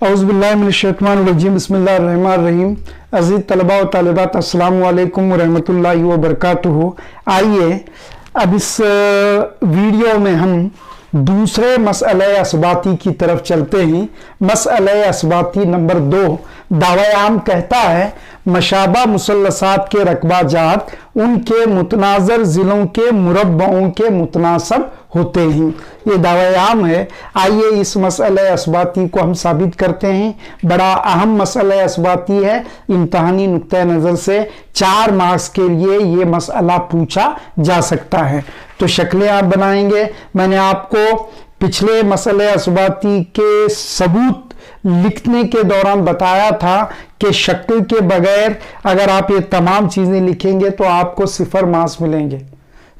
औज़ुबिल्लाहिमिनश्शैतानिर्रजीम बिस्मिल्लाहिर्रहमानिर्रहीम। अज़ीज़ तलबा व तालिबात अस्सलामु अलैकुम व रहमतुल्लाहि व बरकातुहू। आइए अब इस वीडियो में हम दूसरे मसअले अस्बाती की तरफ चलते हैं। मसअले अस्बाती नंबर 2 दावायाम कहता है मशाबा मुसल्लसात के रकबाजात उनके मुतनाज़र ज़िलों के मुरब्बओं के मुतनासब होते हैं। ये दावायाम है। आइए इस मसअले अस्बाती को हम साबित करते हैं। बड़ा अहम मसअले अस्बाती है। इम्तहानी नुक्ते नज़र से 4 मार्क्स के लिए ये मसअला पूछा जा सकता है। तो शक्लें आप बनाएंगे। मैंने आपको पिछले मसअले अस्बाती के सबूत लिखने के दौरान बताया था कि शक्ल के बगैर अगर आप ये तमाम चीज़ें लिखेंगे तो आपको 0 मार्क्स मिलेंगे।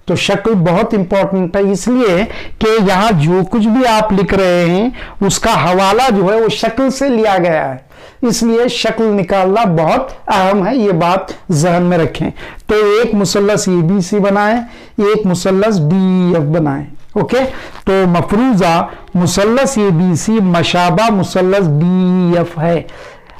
तो शक्ल बहुत इंपॉर्टेंट है, इसलिए कि यहाँ जो कुछ भी आप लिख रहे हैं उसका हवाला जो है वो शक्ल से लिया गया है, इसलिए शक्ल निकालना बहुत अहम है। ये बात ज़हन में रखें। तो एक मुसल्लस ABC बनाएं, एक मुसल्लस DEF बनाएं। ओके, तो मफरूजा मुसल्लस ABC मशाबा मुसल्लस DEF है।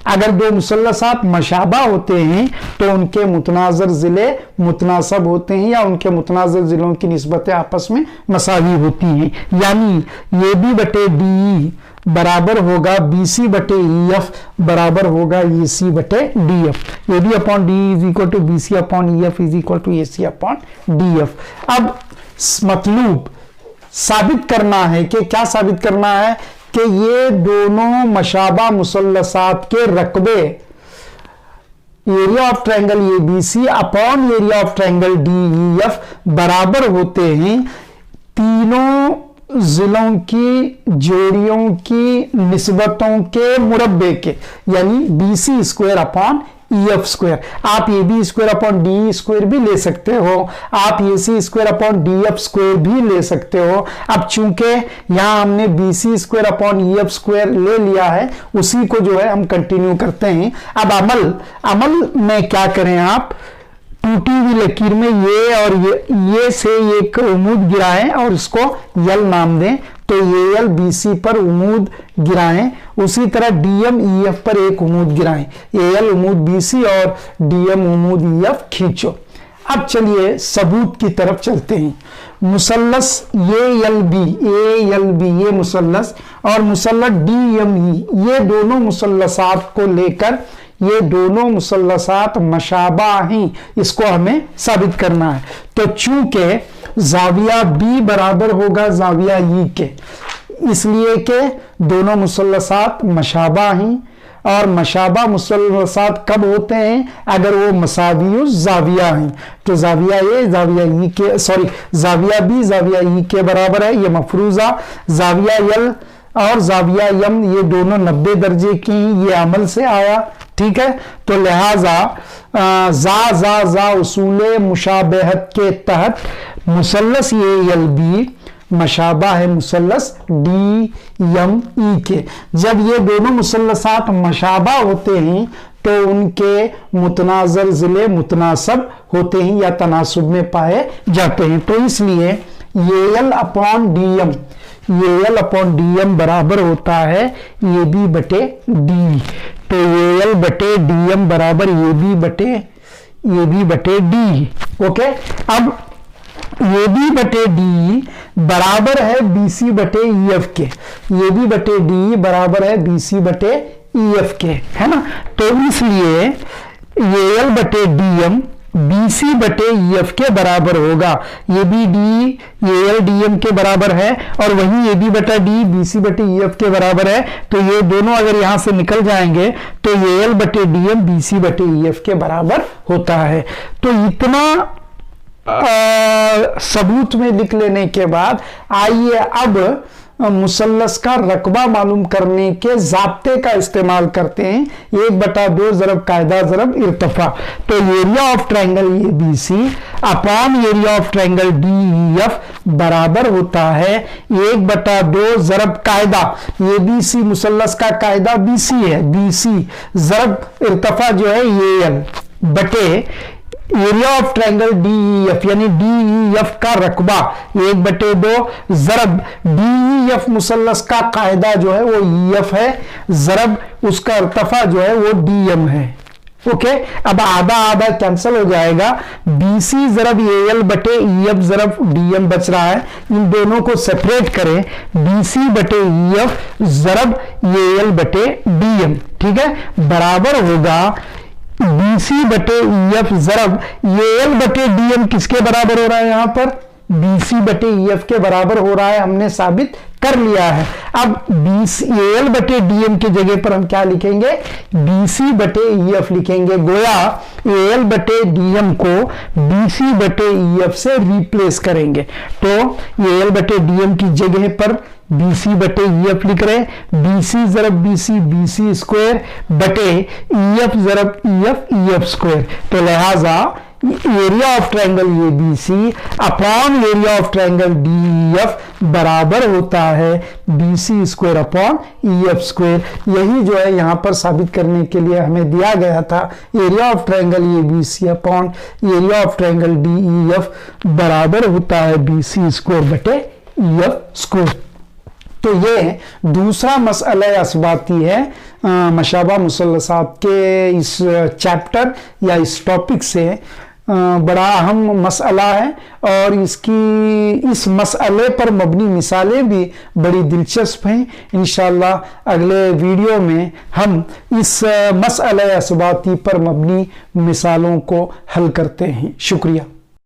अगर 2 मुसल्लसात मशाबा होते हैं तो उनके मुतनाज़र ज़िले मुतनासब होते हैं या उनके मुतनाज़र ज़िलों की निस्बतें आपस में मसावी होती हैं। यानी AB बटे DE बराबर होगा BC बटे EF बराबर होगा AC बटे DF। AB upon DE is equal to BC upon EF is equal to AC upon DF। अब मतलूब साबित करना है कि क्या साबित करना है कि ये दोनों मशाबा मुसल्लसात के रकबे area of triangle ABC upon area of triangle DEF बराबर होते हैं तीनों जिलों की जोड़ियों की निस्बतों के मुरब्बे के, यानी BC square upon EF square. आप AB square upon DE square भी ले सकते हो, आप AC square upon DF square भी ले सकते हो। अब चूंकि यहाँ हमने BC square upon EF square ले लिया है, उसी को जो है हम कंटिन्यू करते हैं। अब अमल में क्या करें, आप टूटी हुई लकीर में ये और ये से एक उमूद गिराएं और इसको यल नाम दें। तो ये यल BC पर उमूद गिराएं, उसी तरह DM EF पर एक उमूद गिराएं। AL उमूद BC और DM उमूद EF खींचो। अब चलिए सबूत की तरफ चलते हैं। मुसल्लस ALB ये मुसल्लस और मुसल्लस DME ये दोनों मुसल्लसात को लेकर ये दोनों मुसल्लसात मशाबा हैं, इसको हमें साबित करना है। तो चूंकि जाविया B बराबर होगा जाविया E के, इसलिए कि दोनों मुसल्लसात मशाबा हैं और मशाबा मुसल्लसात कब होते हैं, अगर वो मसावी जाविया हैं। तो जाविया A जाविया E के जाविया B जाविया E के बराबर है। ये मफरूजा जाविया L और जाविया M ये दोनों 90 दर्जे की, ये अमल से आया। ठीक है, तो लिहाजा जा उसूल मुशाबहत के तहत मुसल्लस ALB मशाबा है मुसल्लस DME के। जब ये दोनों मुसल्लसात मशाबा होते हैं तो उनके मुतनाज़र ज़िले मुतनासब होते हैं या तनासुब में पाए जाते हैं। तो इसलिए AL अपॉन DM बराबर होता है AB बटे D। तो AL बटे DM बराबर AB बटे D। ओके, अब AB बटे D बराबर है BC बटे EF के। AB बटे D बराबर है BC बटे EF के, है ना। तो इसलिए AL बटे DM BC बटे EF के बराबर होगा। AB D AL DM के बराबर है और वहीं AB बटा D BC बटे EF के बराबर है। तो ये दोनों अगर यहां से निकल जाएंगे तो AL बटे DM BC बटे EF के बराबर होता है। तो इतना सबूत में लिख लेने के बाद आइए अब मुसल्लस का रकबा मालूम करने के ज़ाब्ते का इस्तेमाल करते हैं। 1/2 ज़रब कायदा ज़रब इर्तफा। तो area of triangle ABC upon area of triangle DEF बराबर होता है 1/2 ज़रब कायदा। ABC मुसल्लस का कायदा BC है, BC ज़रब इर्तफा जो है AL बटे एरिया ऑफ ट्रायंगल DEF यानी DEF का रकबा 1/2 ज़रब DEF मुसल्लस का कायदा जो है वो EF है, ज़रब उसका इर्तिफा जो है वो DM है। ओके, अब आधा आधा कैंसिल हो जाएगा, BC ज़रब AL बटे EF ज़रब DM बच रहा है। इन दोनों को सेपरेट करें, BC बटे EF ज़रब AL बटे DM, ठीक है, बराबर होगा BC बटे EF ज़रब AL बटे DM किसके बराबर हो रहा है, यहां पर BC बटे EF के बराबर हो रहा है, हमने साबित कर लिया है। अब AL बटे DM की जगह पर हम क्या लिखेंगे, BC बटे EF लिखेंगे, गोया AL बटे DM को BC बटे EF से रिप्लेस करेंगे। तो AL बटे DM की जगह पर BC बटे EF लिख रहे हैं, BC ज़रब BC BC स्क्वायर बटे EF ज़रब EF EF स्क्वायर। तो लिहाजा area of triangle ABC upon area of triangle DEF बराबर होता है BC square upon EF square. यही जो है यहां पर साबित करने के लिए हमें दिया गया था, area of triangle ABC upon area of triangle DEF बराबर होता है BC स्क्वायर बटे EF स्क्वायर। तो ये दूसरा मसला इस्बाती है मशाबा मुसल्लसात के इस चैप्टर या इस टॉपिक से बड़ा अहम मसला है, और इस मसले पर मबनी मिसालें भी बड़ी दिलचस्प हैं। इंशाअल्लाह अगले वीडियो में हम इस मसला इस्बाती पर मबनी मिसालों को हल करते हैं। शुक्रिया।